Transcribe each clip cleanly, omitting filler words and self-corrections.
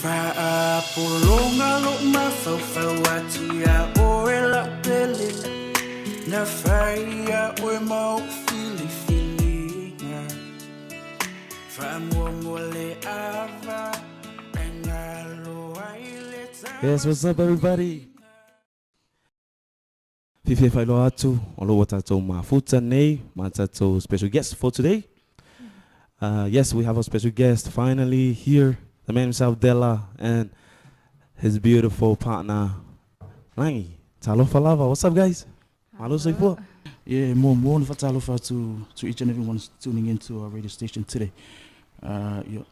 Yes, what's up, everybody? Fifi Failo Atu, Olo Watato Mafuta Nei, Matato special guest for today. Yes, we have a special guest finally here, the man himself, Della, and his beautiful partner, Langi. Talofa Lava. What's up, guys? Hello, Seipo. Yeah, more talofa to each and everyone tuning into our radio station today. Olo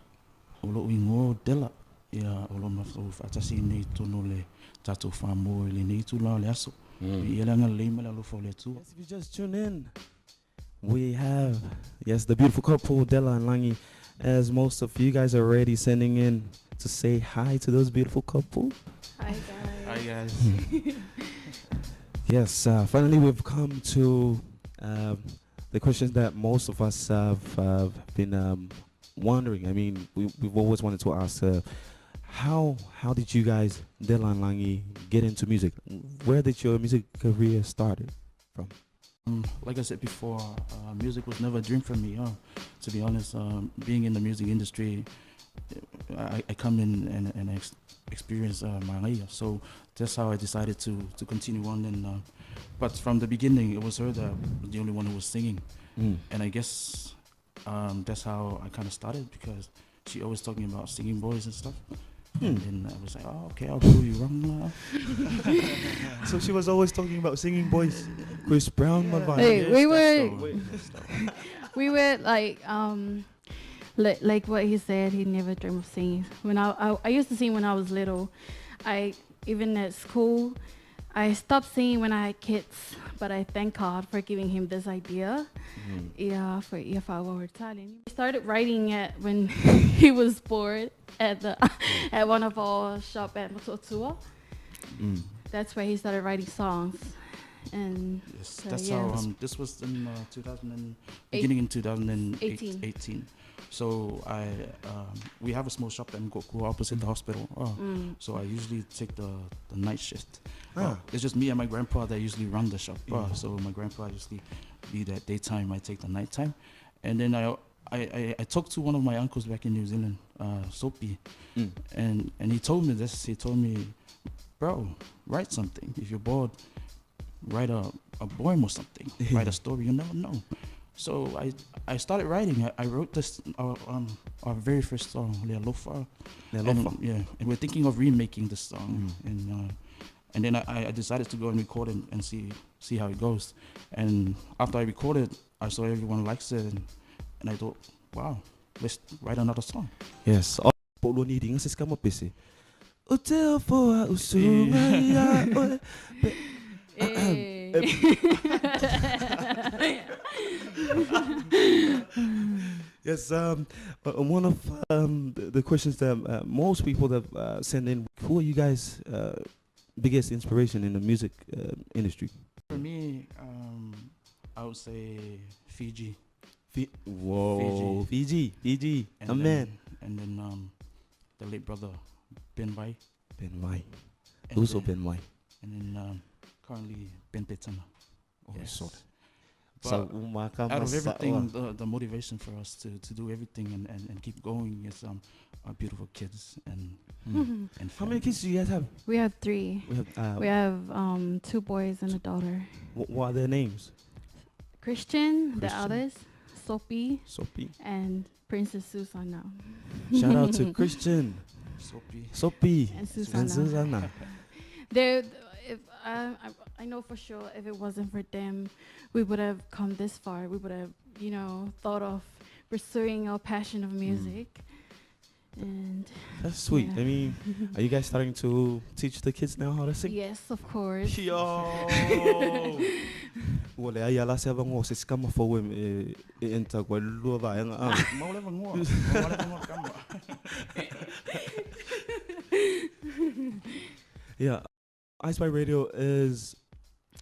ingo Della. Yeah, olo mafuta atasi nei tonole tato famo le nei tu la le aso. If you just tune in, we have, yes, the beautiful couple, Della and Langi, as most of you guys are already sending in to say hi to those beautiful couple. Hi, guys. Hi, guys. Yes, finally we've come to the questions that most of us have been wondering. I mean, we've always wanted to ask, how did you guys, Della and Langi, get into music? Where did your music career started from? Like I said before, music was never a dream for me. To be honest, being in the music industry, I come in and experience my life. So that's how I decided to continue on. And but from the beginning, it was her that was the only one who was singing. And I guess that's how I kind of started, because she always talking about singing boys and stuff. And then I was like, oh, okay, I'll prove you wrong now. So she was always talking about singing boys. Chris Brown, yeah. Hey, we were like what he said, he never dreamed of singing. When I used to sing when I was little. Even at school, I stopped singing when I had kids, but I thank God for giving him this idea. Yeah, for if I were talent. He started writing it when he was bored at one of our shop at Mototua. That's where he started writing songs. And yes, so that's how this was in beginning in 2018. So we have a small shop in Goku opposite the hospital. So I usually take the night shift. It's just me and my grandpa that usually run the shop. So my grandpa usually be that daytime, I take the nighttime. And then I talked to one of my uncles back in New Zealand, Soapy, and he told me this. He told me, bro, write something. If you're bored, write a poem or something. Write a story. You never know. So I started writing. I wrote this our very first song, Le Lofa. And we're thinking of remaking this song. And then I decided to go and record it and see how it goes. And after I recorded, I saw everyone likes it, and I thought, wow, let's write another song. Yes. Polo ni dinga sis kama pese. Hotel for usumaya. Yes, one of the questions that most people that send in, who are you guys' biggest inspiration in the music industry? For me, I would say Fiji. Fiji, a man. And then the late brother, Ben Vai. Also Ben Vai. And then currently Ben Petana. Yes. But out of everything, the motivation for us to do everything and keep going is our beautiful kids and how many kids do you guys have? We have 3. We have 2 boys and a daughter. What are their names? Christian, the eldest, Sophie, and Princess Susanna. Shout out to Christian, Sophie, and Susanna. I know for sure if it wasn't for them, we would have come this far. We would have, thought of pursuing our passion of music. And that's sweet. Yeah. I mean, are you guys starting to teach the kids now how to sing? Yes, of course. Yo. Well, I last ever was a scammer for him in Tagualuva. Yeah, Eyespy Radio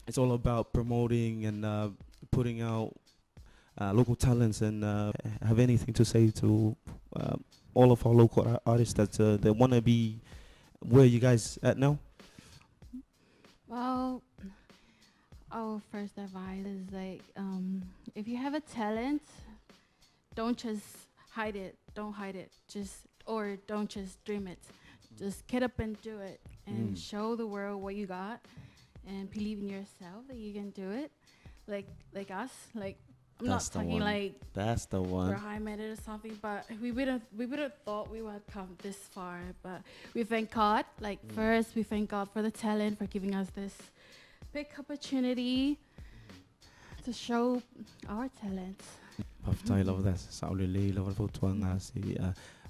it's all about promoting and putting out local talents. And have anything to say to all of our local artists that want to be where you guys at now? Well, our first advice is like, if you have a talent, don't just hide it. Don't hide it. Don't just dream it. Just get up and do it and show the world what you got, and believe in yourself that you can do it. Like us. Like I'm not talking like that's the one. we're high-minded or something, but we would have thought we would come this far. But we thank God. Like first, we thank God for the talent, for giving us this big opportunity to show our talents. Paftai love that. Saulele love for tuang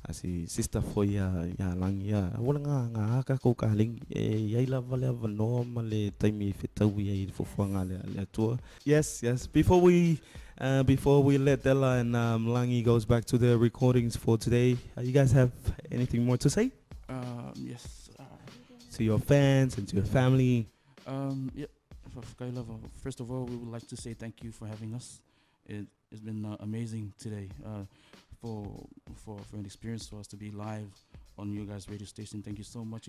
asi sister for ya lang ya. Wala nga ka ko kaling yai love love no male taimi fitawi yai for fuanga le tour. Yes. Before we let Della and Langi goes back to the recordings for today, you guys have anything more to say? Yes. To your fans and to your family. Yeah. First of all, we would like to say thank you for having us. It's been amazing today. For an experience for us to be live on your guys' radio station. Thank you so much.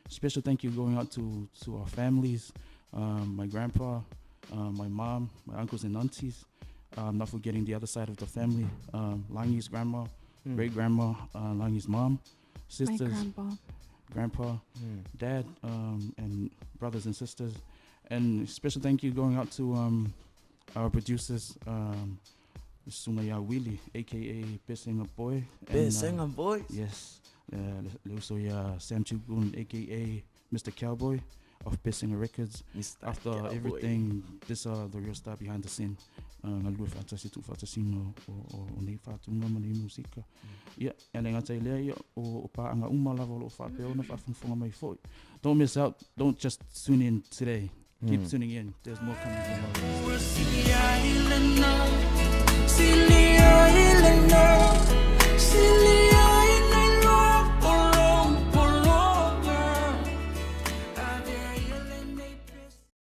Special thank you going out to our families, my grandpa, my mom, my uncles and aunties. Not forgetting the other side of the family, Langi's grandma, great grandma, Langi's mom, sisters, grandpa, dad, and brothers and sisters. And special thank you going out to our producers, Sumaya Willie, aka Bissinger Boy. Bissinger Boy? Yes. Also Sam Chugun, aka Mr. Cowboy of Bissinger Records. Mr. After Cowboy. Everything, this the real star behind the scene. Ngalua fantasy tu fantasy no o nei fatu ngama nei musika. Yeah, and nga tai lea o pa anga umala volo fa pe ona fa funfunga mai foi. Don't miss out. Don't just tune in today. Keep tuning in. There's more coming tomorrow.